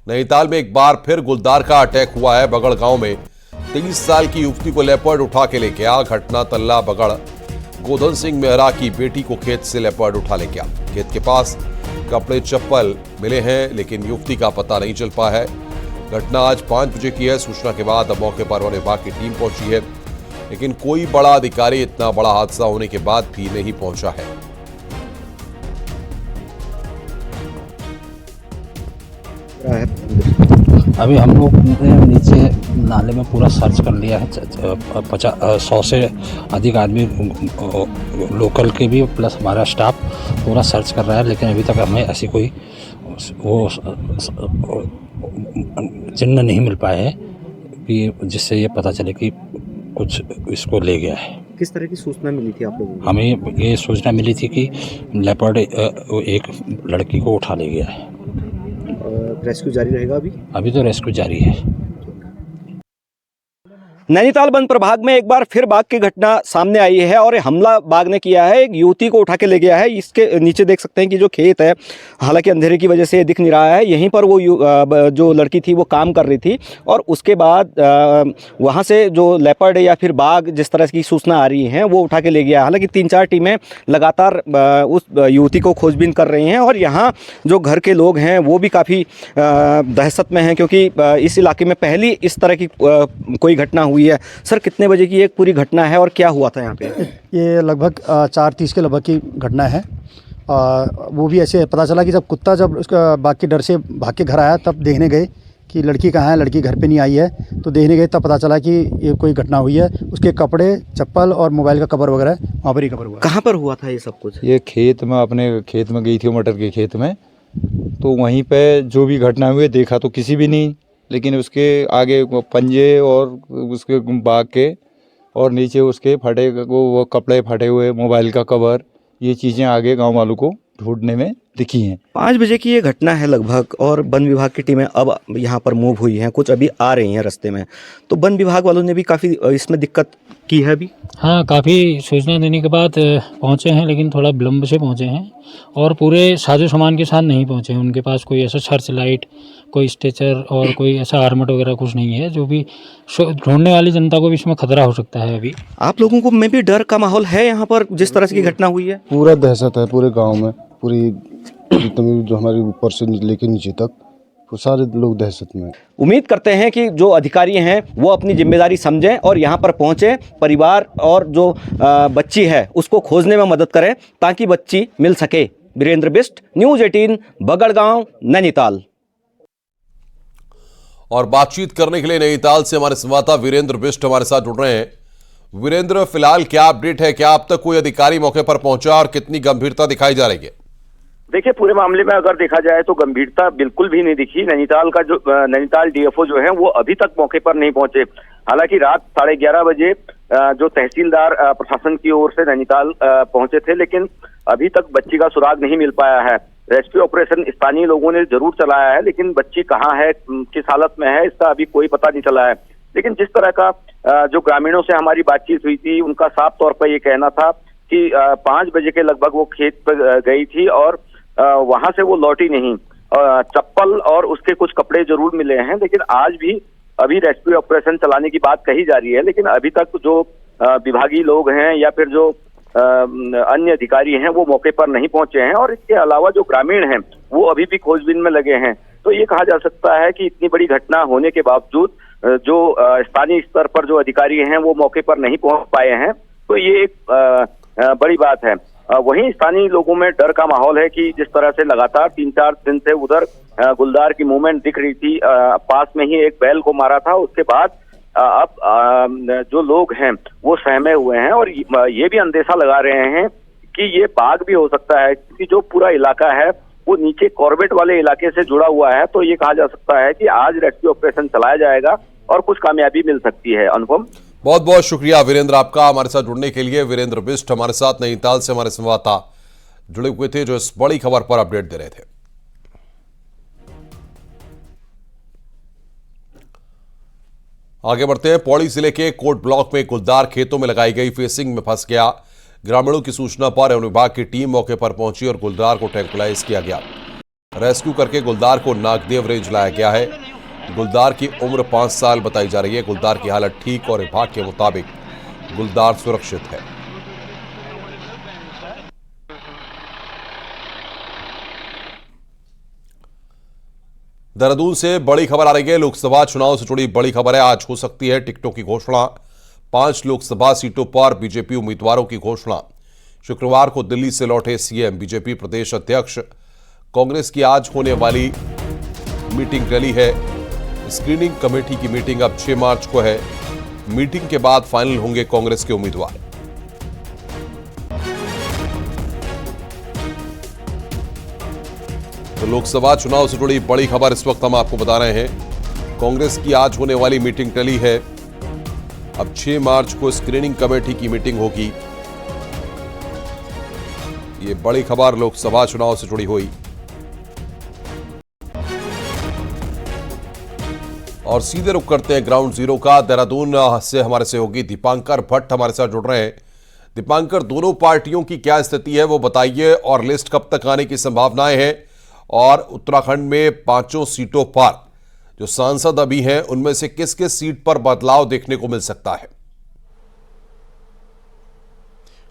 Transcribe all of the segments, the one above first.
नैनीताल में एक बार फिर गुलदार का अटैक हुआ है। बगड़ गांव में 23 साल की युवती को लेपर्ड उठा के ले गया। घटना तल्ला बगड़ गोधन सिंह मेहरा की बेटी को खेत से लेपर्ड उठा ले गया। खेत के पास कपड़े चप्पल मिले हैं, लेकिन युवती का पता नहीं चल पाया है। घटना आज 5 बजे की है। सूचना के बाद मौके पर वन विभाग की टीम पहुंची है, लेकिन कोई बड़ा अधिकारी इतना बड़ा हादसा होने के बाद भी नहीं पहुंचा है। अभी हम लोग नीचे नाले में पूरा सर्च कर लिया है। 100 से अधिक आदमी लोकल के भी प्लस हमारा स्टाफ पूरा सर्च कर रहा है, लेकिन अभी तक हमें ऐसी कोई वो चिन्ह नहीं मिल पाए है कि जिससे ये पता चले कि कुछ इसको ले गया है। किस तरह की सूचना मिली थी आप लोगों को? हमें ये सूचना मिली थी कि लेपर्ड एक लड़की को उठा ले गया है। रेस्क्यू जारी रहेगा अभी तो रेस्क्यू जारी है। नैनीताल वन प्रभाग में एक बार फिर बाघ की घटना सामने आई है और हमला बाघ ने किया है। एक युवती को उठा के ले गया है। इसके नीचे देख सकते हैं कि जो खेत है, हालांकि अंधेरे की वजह से दिख नहीं रहा है, यहीं पर वो जो लड़की थी वो काम कर रही थी और उसके बाद वहां से जो लेपर्ड या फिर बाघ जिस तरह की सूचना आ रही है वो उठा के ले गया। हालांकि 3-4 टीमें लगातार उस युवती को खोजबीन कर रही हैं और यहाँ जो घर के लोग हैं वो भी काफ़ी दहशत में हैं, क्योंकि इस इलाके में पहली इस तरह की कोई घटना हुई है। सर, कितने बजे की एक पूरी घटना है और क्या हुआ था यहाँ पे? ये लगभग 4:30 के लगभग की घटना है। वो भी ऐसे पता चला कि जब कुत्ता उसका बाघ के डर से भाग के घर आया, तब देखने गए कि लड़की कहाँ है, लड़की घर पे नहीं आई है। तो देखने गए तब पता चला कि ये कोई घटना हुई है। उसके कपड़े चप्पल और मोबाइल का कवर वगैरह वहाँ पर ही कवर हुआ। कहाँ पर हुआ था ये सब कुछ? ये खेत में, अपने खेत में गई थी, मटर के खेत में। तो वहीं पे जो भी घटना हुई देखा तो किसी भी नहीं, लेकिन उसके आगे पंजे और उसके बाघ के और नीचे उसके फटे वो कपड़े फटे हुए, मोबाइल का कवर, ये चीज़ें आगे गांव वालों को ढूंढने में दिखी हैं। 5 बजे की ये घटना है लगभग और वन विभाग की टीमें अब यहाँ पर मूव हुई हैं, कुछ अभी आ रही हैं रास्ते में। तो वन विभाग वालों ने भी काफ़ी इसमें दिक्कत की है अभी। हाँ, काफ़ी सूचना देने के बाद पहुँचे हैं, लेकिन थोड़ा विलम्ब से पहुँचे हैं और पूरे साजो सामान के साथ नहीं पहुँचे हैं। उनके पास कोई ऐसा सर्च लाइट, कोई स्ट्रेचर और कोई ऐसा आर्मट वगैरह कुछ नहीं है, जो भी ढूंढने वाली जनता को भी इसमें खतरा हो सकता है। अभी आप लोगों को में भी डर का माहौल है यहाँ पर जिस तरह की घटना हुई है? पूरा दहशत है पूरे गांव में, पूरी जितनी जो हमारे ऊपर से लेकर नीचे तक वो सारे लोग दहशत में। उम्मीद करते हैं कि जो अधिकारी हैं वो अपनी जिम्मेदारी समझें और यहाँ पर पहुँचे, परिवार और जो बच्ची है उसको खोजने में मदद करें ताकि बच्ची मिल सके। वीरेंद्र बिष्ट, न्यूज़ 18, बगड़गांव, नैनीताल। और बातचीत करने के लिए नैनीताल से हमारे संवाददाता वीरेंद्र बिष्ट हमारे साथ जुड़ रहे हैं। वीरेंद्र, फिलहाल क्या अपडेट है? क्या अब तक कोई अधिकारी मौके पर पहुंचा और कितनी गंभीरता दिखाई जा रही है? देखिए, पूरे मामले में अगर देखा जाए तो गंभीरता बिल्कुल भी नहीं दिखी। नैनीताल डीएफओ जो है वो अभी तक मौके पर नहीं पहुंचे। हालांकि रात 11:30 बजे जो तहसीलदार प्रशासन की ओर से नैनीताल पहुंचे थे, लेकिन अभी तक बच्ची का सुराग नहीं मिल पाया है। रेस्क्यू ऑपरेशन स्थानीय लोगों ने जरूर चलाया है, लेकिन बच्ची कहाँ है, किस हालत में है, इसका अभी कोई पता नहीं चला है। लेकिन जिस तरह का जो ग्रामीणों से हमारी बातचीत हुई थी, उनका साफ तौर पर ये कहना था कि 5 बजे के लगभग वो खेत पर गई थी और वहां से वो लौटी नहीं। चप्पल और उसके कुछ कपड़े जरूर मिले हैं, लेकिन आज भी अभी रेस्क्यू ऑपरेशन चलाने की बात कही जा रही है। लेकिन अभी तक जो विभागीय लोग हैं या फिर जो अन्य अधिकारी हैं वो मौके पर नहीं पहुंचे हैं और इसके अलावा जो ग्रामीण हैं वो अभी भी खोजबीन में लगे हैं। तो ये कहा जा सकता है कि इतनी बड़ी घटना होने के बावजूद जो स्थानीय स्तर पर जो अधिकारी हैं वो मौके पर नहीं पहुंच पाए हैं, तो ये एक बड़ी बात है। वहीं स्थानीय लोगों में डर का माहौल है कि जिस तरह से लगातार 3-4 दिन से उधर गुलदार की मूवमेंट दिख रही थी, पास में ही एक बैल को मारा था, उसके बाद अब जो लोग हैं वो सहमे हुए हैं और ये भी अंदेशा लगा रहे हैं कि ये बाघ भी हो सकता है, क्योंकि जो पूरा इलाका है वो नीचे कॉर्बेट वाले इलाके से जुड़ा हुआ है। तो ये कहा जा सकता है कि आज रेस्क्यू ऑपरेशन चलाया जाएगा और कुछ कामयाबी मिल सकती है। अनुपम, बहुत बहुत शुक्रिया वीरेंद्र आपका हमारे साथ जुड़ने के लिए। वीरेंद्र बिष्ट हमारे साथ नैनीताल से हमारे संवाददाता जुड़े हुए थे, जो इस बड़ी खबर पर अपडेट दे रहे थे। आगे बढ़ते हैं। पौड़ी जिले के कोट ब्लॉक में गुलदार खेतों में लगाई गई फेंसिंग में फंस गया। ग्रामीणों की सूचना पर वन विभाग की टीम मौके पर पहुंची और गुलदार को ट्रैंकुलाइज किया गया। रेस्क्यू करके गुलदार को नागदेव रेंज लाया गया है। गुलदार की उम्र 5 साल बताई जा रही है। गुलदार की हालत ठीक और विभाग के मुताबिक गुलदार सुरक्षित है। देहरादून से बड़ी खबर आ रही है। लोकसभा चुनाव से जुड़ी बड़ी खबर है। आज हो सकती है टिकटों की घोषणा। 5 लोकसभा सीटों पर बीजेपी उम्मीदवारों की घोषणा। शुक्रवार को दिल्ली से लौटे सीएम, बीजेपी प्रदेश अध्यक्ष। कांग्रेस की आज होने वाली मीटिंग टली है। स्क्रीनिंग कमेटी की मीटिंग अब 6 मार्च को है। मीटिंग के बाद फाइनल होंगे कांग्रेस के उम्मीदवार। तो लोकसभा चुनाव से जुड़ी बड़ी खबर इस वक्त हम आपको बता रहे हैं। कांग्रेस की आज होने वाली मीटिंग टली है। अब 6 मार्च को स्क्रीनिंग कमेटी की मीटिंग होगी। ये बड़ी खबर लोकसभा चुनाव से जुड़ी हुई। और सीधे रुख करते हैं ग्राउंड जीरो का। देहरादून से हमारे सहयोगी दीपांकर भट्ट हमारे साथ जुड़ रहे हैं। दीपांकर, दोनों पार्टियों की क्या स्थिति है वो बताइए, और लिस्ट कब तक आने की संभावनाएं हैं, और उत्तराखंड में 5 सीटों पर जो सांसद अभी हैं उनमें से किस किस सीट पर बदलाव देखने को मिल सकता है?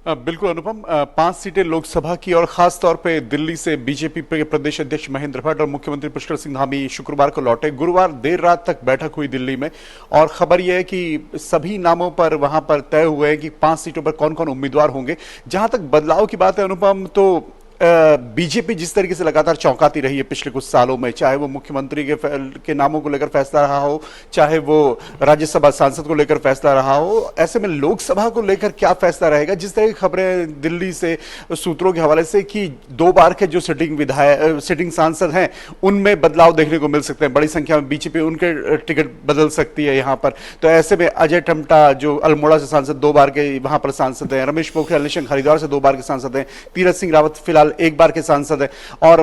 बिल्कुल अनुपम, 5 सीटें लोकसभा की और खास तौर पे दिल्ली से बीजेपी के प्रदेश अध्यक्ष महेंद्र भट्ट और मुख्यमंत्री पुष्कर सिंह धामी शुक्रवार को लौटे। गुरुवार देर रात तक बैठक हुई दिल्ली में, और खबर यह है कि सभी नामों पर वहां पर तय हुए हैं कि 5 सीटों पर कौन कौन उम्मीदवार होंगे। जहां तक बदलाव की बात है अनुपम, तो बीजेपी जिस तरीके से लगातार चौंकाती रही है पिछले कुछ सालों में, चाहे वो मुख्यमंत्री के नामों को लेकर फैसला रहा हो, चाहे वो राज्यसभा सांसद को लेकर फैसला रहा हो, ऐसे में लोकसभा को लेकर क्या फैसला रहेगा। जिस तरह की खबरें दिल्ली से सूत्रों के हवाले से कि 2 बार के जो सिटिंग सांसद हैं उनमें बदलाव देखने को मिल सकते हैं। बड़ी संख्या में बीजेपी उनके टिकट बदल सकती है यहाँ पर। तो ऐसे में अजय टमटा जो अल्मोड़ा से सांसद 2 बार के वहां पर सांसद हैं, रमेश पोखरियाल निशंक हरिद्वार से 2 बार के सांसद हैं, तीरथ सिंह रावत फिलहाल 1 बार के सांसद हैं, और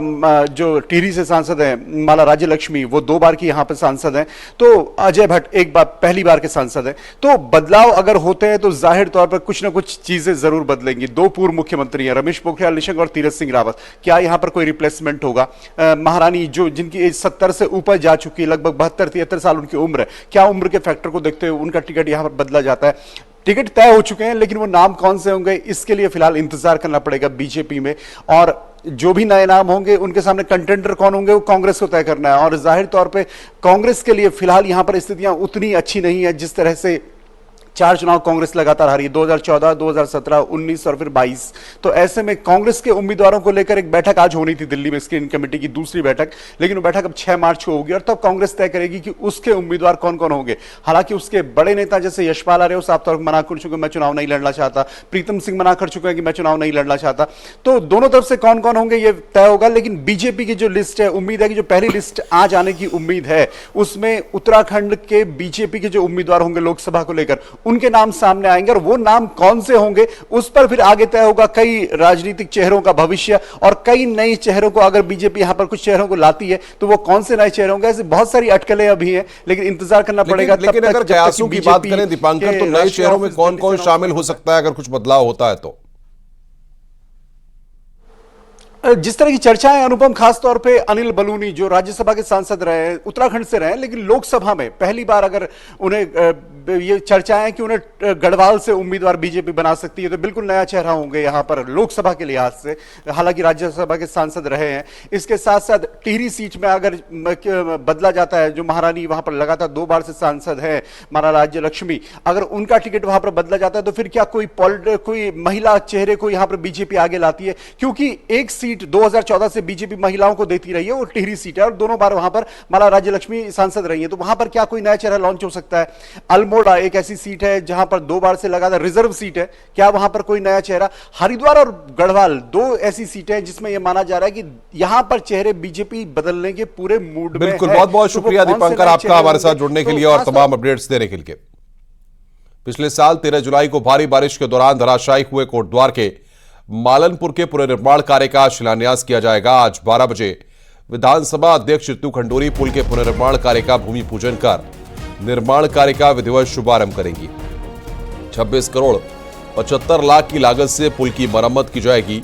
जो टिहरी से सांसद हैं माला राज्य लक्ष्मी वो 2 बार की यहां पर सांसद हैं। तो अजय भट्ट 1 बार पहली बार के सांसद हैं। तो बदलाव अगर होते हैं तो जाहिर तौर पर कुछ ना कुछ चीजें जरूर बदलेंगी। 2 पूर्व मुख्यमंत्री हैं, रमेश पोखरियाल निशंक और तीरथ सिंह रावत, क्या यहां पर कोई रिप्लेसमेंट होगा? महारानी जो जिनकी एज 70 से ऊपर जा चुकी है, लगभग 72-73 साल उनकी उम्र है, क्या उम्र के फैक्टर को देखते हुए उनका टिकट यहां पर बदला जाता है? टिकट तय हो चुके हैं, लेकिन वो नाम कौन से होंगे इसके लिए फिलहाल इंतजार करना पड़ेगा बीजेपी में। और जो भी नए नाम होंगे उनके सामने कंटेंडर कौन होंगे वो कांग्रेस को तय करना है। और जाहिर तौर पे कांग्रेस के लिए फिलहाल यहां पर स्थितियां उतनी अच्छी नहीं है। जिस तरह से 4 चुनाव कांग्रेस लगातार हारी, 2014, 2017, 19 और फिर 22। तो ऐसे में कांग्रेस के उम्मीदवारों को लेकर एक बैठक आज होनी थी दिल्ली में, स्क्रीनिंग कमेटी की दूसरी बैठक, लेकिन वो बैठक अब 6 मार्च को होगी और तब कांग्रेस तय करेगी कि उसके उम्मीदवार कौन कौन होंगे। हालांकि उसके बड़े नेता जैसे यशपाल आर्य साफ तौर पर मना कर चुके, मैं चुनाव नहीं लड़ना चाहता। प्रीतम सिंह मना कर चुके हैं कि मैं चुनाव नहीं लड़ना चाहता। तो दोनों तरफ से कौन कौन होंगे ये तय होगा। लेकिन बीजेपी की जो लिस्ट है, उम्मीद है कि जो पहली लिस्ट आज आने की उम्मीद है उसमें उत्तराखंड के बीजेपी के जो उम्मीदवार होंगे लोकसभा को लेकर उनके नाम सामने आएंगे, और वो नाम कौन से होंगे उस पर फिर आगे तय होगा। कई राजनीतिक चेहरों का भविष्य और कई नए चेहरों को अगर बीजेपी यहां पर कुछ चेहरों को लाती है तो वो कौन से नए चेहरे होंगे। ऐसे बहुत सारी अटकलें अभी हैं, लेकिन इंतजार करना पड़ेगा। लेकिन अगर कयासों की बात करें दीपांकर, तो नए चेहरों में कौन कौन शामिल हो सकता है अगर कुछ बदलाव होता है तो? जिस तरह की चर्चाएं अनुपम, खास तौर पे अनिल बलूनी जो राज्यसभा के सांसद रहे, उत्तराखंड से रहे, लेकिन लोकसभा में पहली बार अगर उन्हें ये चर्चाएं कि उन्हें गढ़वाल से उम्मीदवार बीजेपी बना सकती है, तो बिल्कुल नया चेहरा होंगे यहां पर लोकसभा के लिहाज से। हालांकि राज्यसभा के सांसद रहे हैं। इसके साथ साथ टिहरी सीट में अगर बदला जाता है, जो महारानी वहां पर लगातार 2 बार से सांसद है माला राज्य लक्ष्मी, अगर उनका टिकट वहां पर बदला जाता है तो फिर क्या कोई महिला चेहरे को यहां पर बीजेपी आगे लाती है? क्योंकि एक सीट 2014 से बीजेपी महिलाओं को देती रही है, वो टिहरी सीट है, और दोनों बार वहां पर माला राज्य लक्ष्मी सांसद रही है। तो वहां पर क्या कोई नया चेहरा लॉन्च हो सकता है? अल्मोड़ा एक ऐसी सीट है जहां पर 2 बार से लगातार रिजर्व सीट है, क्या वहां पर कोई नया चेहरा? हरिद्वार और गढ़वाल 2 ऐसी सीटें हैं जिसमें यह माना जा रहा है कि यहां पर चेहरे बीजेपी बदलने के पूरे मूड में है। बिल्कुल, बहुत बहुत शुक्रिया दीपांकर आपका हमारे साथ जुड़ने के लिए और तमाम अपडेट्स देने के लिए। पिछले साल 13 जुलाई को भारी बारिश के दौरान धराशायी हुए कोटद्वार के मालनपुर के पुनर्निर्माण कार्य का शिलान्यास किया जाएगा। आज 12 बजे विधानसभा अध्यक्ष ऋतु खंडूरी पुल के पुनर्निर्माण कार्य का भूमि पूजन कर निर्माण कार्य का विधिवत शुभारंभ करेंगी। 26 करोड़ 75 लाख की लागत से पुल की मरम्मत की जाएगी।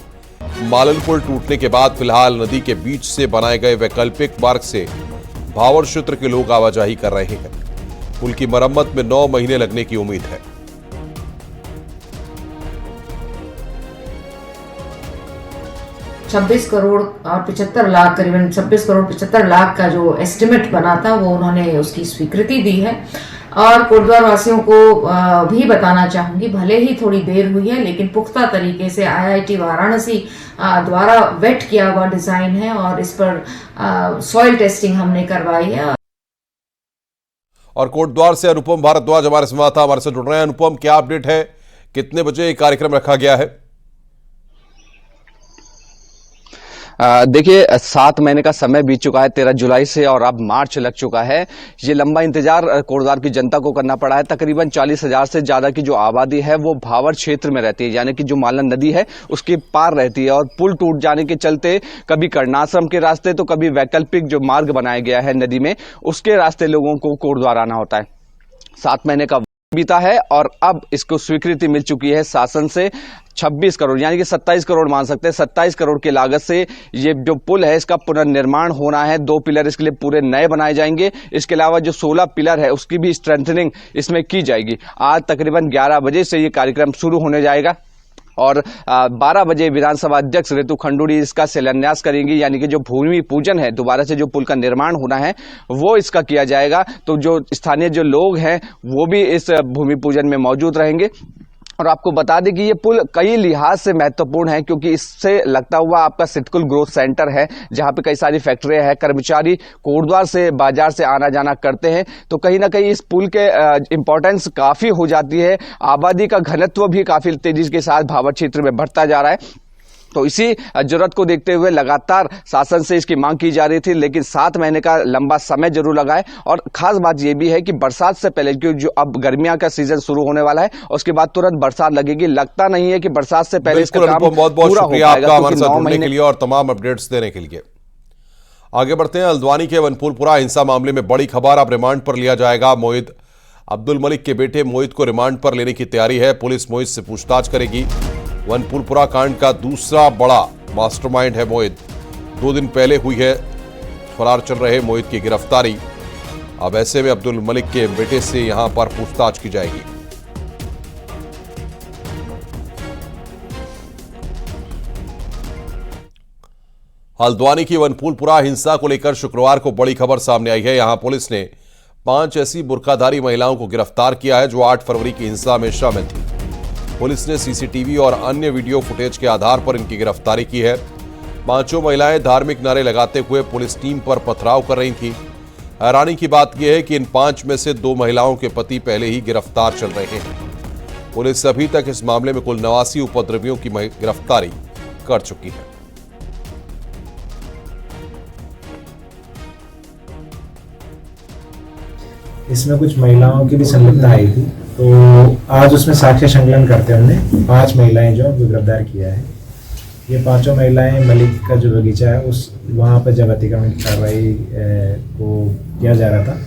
मालन पुल टूटने के बाद फिलहाल नदी के बीच से बनाए गए वैकल्पिक मार्ग से भावर क्षेत्र के लोग आवाजाही कर रहे हैं। पुल की मरम्मत में 9 महीने लगने की उम्मीद है। 26 करोड़ और 75 लाख, करीबन 26 करोड़ 75 लाख का जो एस्टिमेट बना था वो उन्होंने उसकी स्वीकृति दी है। और कोटद्वार वासियों को भी बताना चाहूंगी, भले ही थोड़ी देर हुई है लेकिन पुख्ता तरीके से IIT वाराणसी द्वारा वेट किया हुआ डिजाइन है और इस पर सॉइल टेस्टिंग हमने करवाई है। और कोटद्वार से अनुपम भारद्वाज हमारे संवाददाता हमारे साथ जुड़ रहे हैं। अनुपम, क्या अपडेट है? कितने बजे ये कार्यक्रम रखा गया है? देखिए 7 महीने का समय बीत चुका है 13 जुलाई से और अब मार्च लग चुका है। ये लंबा इंतजार कोटद्वार की जनता को करना पड़ा है। तकरीबन 40,000 से ज्यादा की जो आबादी है वो भावर क्षेत्र में रहती है, यानी कि जो मालन नदी है उसके पार रहती है। और पुल टूट जाने के चलते कभी कर्णाश्रम के रास्ते तो कभी वैकल्पिक जो मार्ग बनाया गया है नदी में उसके रास्ते लोगों को कोटद्वार आना होता है। 7 महीने का बीता है और अब इसको स्वीकृति मिल चुकी है शासन से। 26 करोड़ यानी कि 27 करोड़ मान सकते हैं, 27 करोड़ की लागत से ये जो पुल है इसका पुनर्निर्माण होना है। 2 पिलर इसके लिए पूरे नए बनाए जाएंगे। इसके अलावा जो 16 पिलर है उसकी भी स्ट्रेंथनिंग इसमें की जाएगी। आज तकरीबन 11 बजे से ये कार्यक्रम शुरू होने जाएगा और 12 बजे विधानसभा अध्यक्ष ऋतु खंडूड़ी इसका शिलान्यास करेंगी, यानी कि जो भूमि पूजन है, दोबारा से जो पुल का निर्माण होना है वो इसका किया जाएगा। तो जो स्थानीय जो लोग हैं वो भी इस भूमि पूजन में मौजूद रहेंगे। और आपको बता दें कि ये पुल कई लिहाज से महत्वपूर्ण है, क्योंकि इससे लगता हुआ आपका सिटकुल ग्रोथ सेंटर है जहां पे कई सारी फैक्ट्रियां हैं, कर्मचारी कोटद्वार से बाजार से आना जाना करते हैं। तो कहीं ना कहीं इस पुल के इंपॉर्टेंस काफी हो जाती है। आबादी का घनत्व भी काफी तेजी के साथ भावर क्षेत्र में बढ़ता जा रहा है। तो इसी जरूरत को देखते हुए लगातार शासन से इसकी मांग की जा रही थी, लेकिन 7 महीने का लंबा समय जरूर लगा है। और खास बात यह भी है कि बरसात से पहले, क्योंकि जो अब गर्मियां का सीजन शुरू होने वाला है उसके बाद तुरंत बरसात लगेगी, लगता नहीं है कि बरसात से पहले इसका काम बहुत बहुत पूरा शुक्रिया हो पाएगा। आपका हमारे साथ जुड़ने के लिए और तमाम अपडेट्स देने के लिए। आगे बढ़ते हैं। हल्द्वानी के वनपुरपुरा हिंसा मामले में बड़ी खबर, अब रिमांड पर लिया जाएगा मोहित। अब्दुल मलिक के बेटे मोहित को रिमांड पर लेने की तैयारी है। पुलिस मोहित से पूछताछ करेगी। वनपुरपुरा कांड का दूसरा बड़ा मास्टरमाइंड है मोहित। 2 दिन पहले हुई है फरार चल रहे मोहित की गिरफ्तारी। अब ऐसे में अब्दुल मलिक के बेटे से यहां पर पूछताछ की जाएगी। हल्द्वानी की वनपुरपुरा हिंसा को लेकर शुक्रवार को बड़ी खबर सामने आई है। यहां पुलिस ने 5 ऐसी बुर्काधारी महिलाओं को गिरफ्तार किया है जो 8 फरवरी की हिंसा में शामिल थी। पुलिस ने सीसीटीवी और अन्य वीडियो फुटेज के आधार पर इनकी गिरफ्तारी की है। 5 महिलाएं धार्मिक नारे लगाते हुए पुलिस टीम पर पथराव कर रही थीं। हैरानी की बात यह है कि इन 5 में से 2 महिलाओं के पति पहले ही गिरफ्तार चल रहे हैं। पुलिस अभी तक इस मामले में कुल 89 उपद्रवियों की गिरफ्तारी कर चुकी है। इसमें कुछ महिलाओं की भी संलिप्तता आई थी, तो आज उसमें साक्ष्य संकलन करते हमने 5 महिलाएं जो गिरफ्तार किया है। ये 5 महिलाएं मलिक का जो बगीचा है उस वहाँ पर जब अतिक्रमण की कार्रवाई को किया जा रहा था,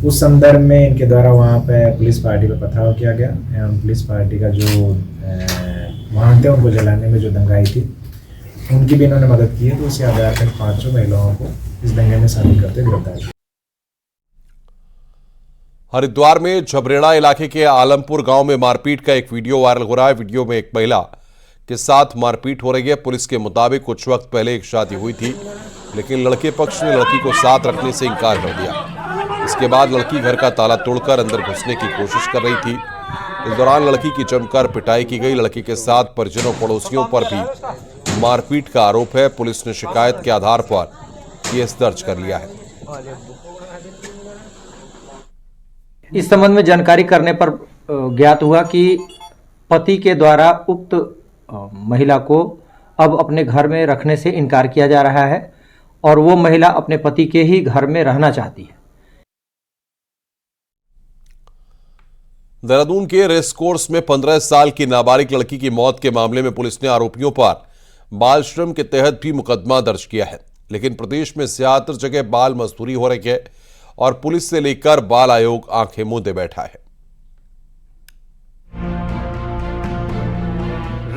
उस संदर्भ में इनके द्वारा वहाँ पे पुलिस पार्टी पर पथराव किया गया एवं पुलिस पार्टी का जो वाहन थे उनको जलाने में जो दंगाई थी उनकी भी इन्होंने मदद की है। तो उसी आधार पर 5 महिलाओं को इस दंगे में शामिल करते गिरफ्तार किया। हरिद्वार में झबरेड़ा इलाके के आलमपुर गांव में मारपीट का एक वीडियो वायरल हो रहा है। वीडियो में एक महिला के साथ मारपीट हो रही है। पुलिस के मुताबिक कुछ वक्त पहले एक शादी हुई थी, लेकिन लड़के पक्ष ने लड़की को साथ रखने से इनकार कर दिया। इसके बाद लड़की घर का ताला तोड़कर अंदर घुसने की कोशिश कर रही थी। इस दौरान लड़की की जमकर पिटाई की गई। लड़की के साथ परिजनों पड़ोसियों पर भी मारपीट का आरोप है। पुलिस ने शिकायत के आधार पर केस दर्ज कर लिया है। इस संबंध में जानकारी करने पर ज्ञात हुआ कि पति के द्वारा उक्त महिला को अब अपने घर में रखने से इनकार किया जा रहा है और वो महिला अपने पति के ही घर में रहना चाहती है। देहरादून के रेस कोर्स में 15 साल की नाबालिग लड़की की मौत के मामले में पुलिस ने आरोपियों पर बाल श्रम के तहत भी मुकदमा दर्ज किया है। लेकिन प्रदेश में ज्यादातर जगह बाल मजदूरी हो रही है और पुलिस से लेकर बाल आयोग आंखें मूंदे बैठा है।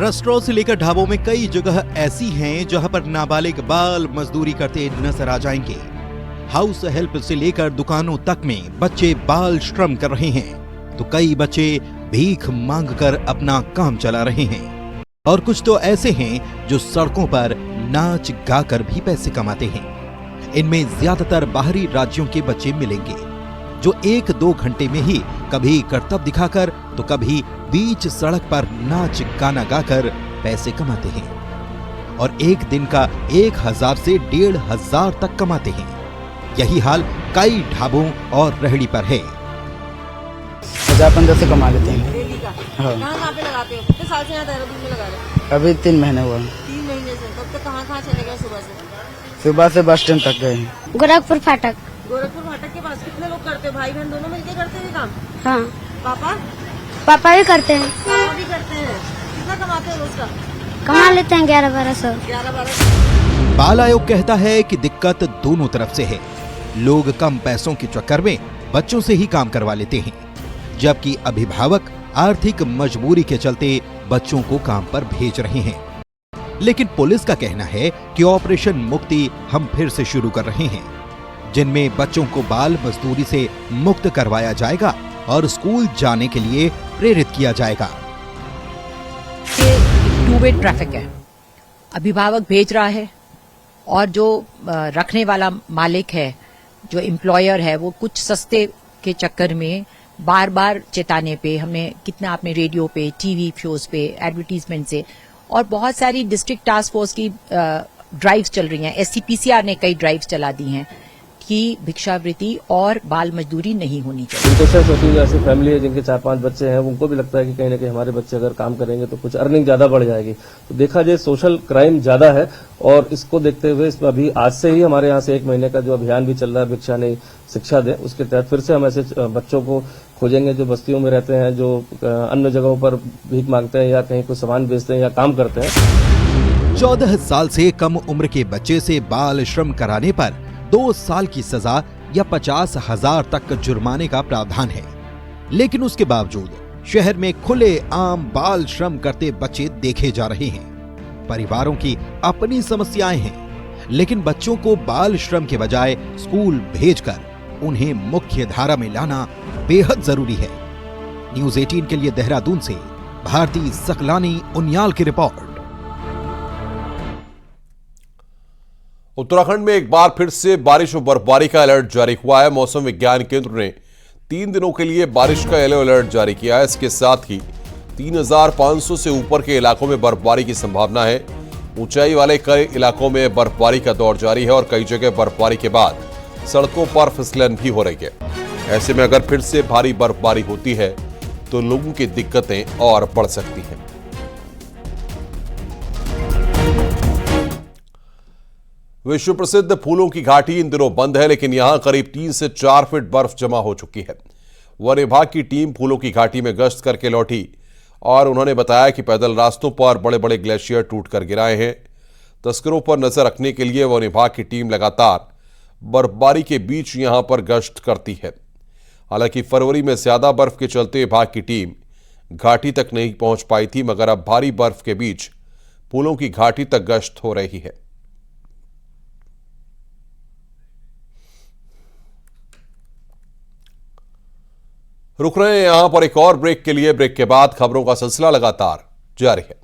रेस्टोरेंट से लेकर ढाबों में कई जगह ऐसी हैं जहां पर नाबालिग बाल मजदूरी करते नजर आ जाएंगे। हाउस हेल्प से लेकर दुकानों तक में बच्चे बाल श्रम कर रहे हैं, तो कई बच्चे भीख मांगकर अपना काम चला रहे हैं और कुछ तो ऐसे हैं जो सड़कों पर नाच गाकर भी पैसे कमाते हैं। इनमें ज्यादातर बाहरी राज्यों के बच्चे मिलेंगे जो 1-2 घंटे में ही कभी करतब दिखाकर तो कभी बीच सड़क पर नाच गाना गाकर पैसे कमाते हैं और एक दिन का 1000 से 1500 तक कमाते हैं। यही हाल कई ढाबों और रेहड़ी पर है। 1000-1500 कमा लेते हैं। डेली का? हाँ। कहाँ पे लगाते हो? कितने साल से यहाँ देहरादून में लगा रहे हो? अभी 3 महीने हुआ। 3 महीने से। तब तक कहाँ चले गए सुबह से? सुबह से बस स्टैंड तक गए। गोरखपुर फाटक। गोरखपुर फाटक के पास कितने लोग करते हो? भाई बहन दोनों मिलके करते हैं काम? हाँ। पापा? पापा भी करते हैं। पापा भी करते हैं। कितना कमाते हैं रोज का? कमा लेते हैं 11-1200। 11-1200। बाल आयोग कहता है कि दिक्कत दोनों तरफ से है। लोग कम पैसों के चक्कर में बच्चों से ही काम करवा लेते हैं, जबकि अभिभावक आर्थिक मजबूरी के चलते बच्चों को काम पर भेज रहे हैं। लेकिन पुलिस का कहना है कि ऑपरेशन मुक्ति हम फिर से शुरू कर रहे हैं, जिनमें बच्चों को बाल मजदूरी से मुक्त करवाया जाएगा और स्कूल जाने के लिए प्रेरित किया जाएगा। ये 2-वे ट्रैफिक है। अभिभावक भेज रहा है और जो रखने वाला मालिक है, जो एम्प्लॉयर है, वो कुछ सस्ते के चक्कर में बार बार चेताने पे हमें कितना आपने रेडियो पे, टीवी शोज पे, एडवर्टीजमेंट से, और बहुत सारी डिस्ट्रिक्ट टास्क फोर्स की ड्राइव्स चल रही हैं। SCPCR ने कई ड्राइव्स चला दी हैं कि भिक्षावृत्ति और बाल मजदूरी नहीं होनी चाहिए। इंटरेस्ट होती है, जैसे फैमिली है जिनके 4-5 बच्चे हैं, उनको भी लगता है कि कहीं ना कहीं हमारे बच्चे अगर काम करेंगे तो कुछ अर्निंग ज्यादा बढ़ जाएगी। तो देखा जाए सोशल क्राइम ज्यादा है और इसको देखते हुए इसमें अभी आज से ही हमारे यहाँ से 1 महीने का जो अभियान भी चल रहा है, भिक्षा नहीं शिक्षा दे, उसके तहत फिर से हम ऐसे बच्चों को खोजेंगे जो बस्तियों में रहते हैं, जो अन्य जगहों पर भीख मांगते हैं या कहीं कोई सामान बेचते हैं या काम करते हैं। 14 साल से कम उम्र के बच्चे से बाल श्रम कराने पर 2 साल की सजा या 50,000 तक जुर्माने का प्रावधान है। लेकिन उसके बावजूद शहर में खुले आम बाल श्रम करते बच्चे देखे जा रहे हैं। परिवारों की अपनी समस्याएं हैं, लेकिन बच्चों को बाल श्रम के बजाय स्कूल भेजकर उन्हें मुख्य धारा में लाना बेहद जरूरी है। न्यूज़ 18 के लिए देहरादून से भारती सकलानी उनियाल की रिपोर्ट। उत्तराखंड में एक बार फिर से बारिश और बर्फबारी का अलर्ट जारी हुआ है। मौसम विज्ञान केंद्र ने 3 दिनों के लिए बारिश का येलो अलर्ट जारी किया है। इसके साथ ही 3500 से ऊपर के इलाकों में बर्फबारी की संभावना है। ऊंचाई वाले कई इलाकों में बर्फबारी का दौर जारी है और कई जगह बर्फबारी के बाद सड़कों पर फिसलन भी हो रही है। ऐसे में अगर फिर से भारी बर्फबारी होती है तो लोगों की दिक्कतें और बढ़ सकती हैं। विश्व प्रसिद्ध फूलों की घाटी इन दिनों बंद है, लेकिन यहां करीब 3 से 4 फीट बर्फ जमा हो चुकी है। वन विभाग की टीम फूलों की घाटी में गश्त करके लौटी और उन्होंने बताया कि पैदल रास्तों पर बड़े बड़े ग्लेशियर टूटकर गिराए हैं। तस्करों पर नजर रखने के लिए वन विभाग की टीम लगातार बर्फबारी के बीच यहां पर गश्त करती है। हालांकि फरवरी में ज्यादा बर्फ के चलते विभाग की टीम घाटी तक नहीं पहुंच पाई थी, मगर अब भारी बर्फ के बीच फूलों की घाटी तक गश्त हो रही है। रुक रहे हैं यहां पर एक और ब्रेक के लिए। ब्रेक के बाद खबरों का सिलसिला लगातार जारी है।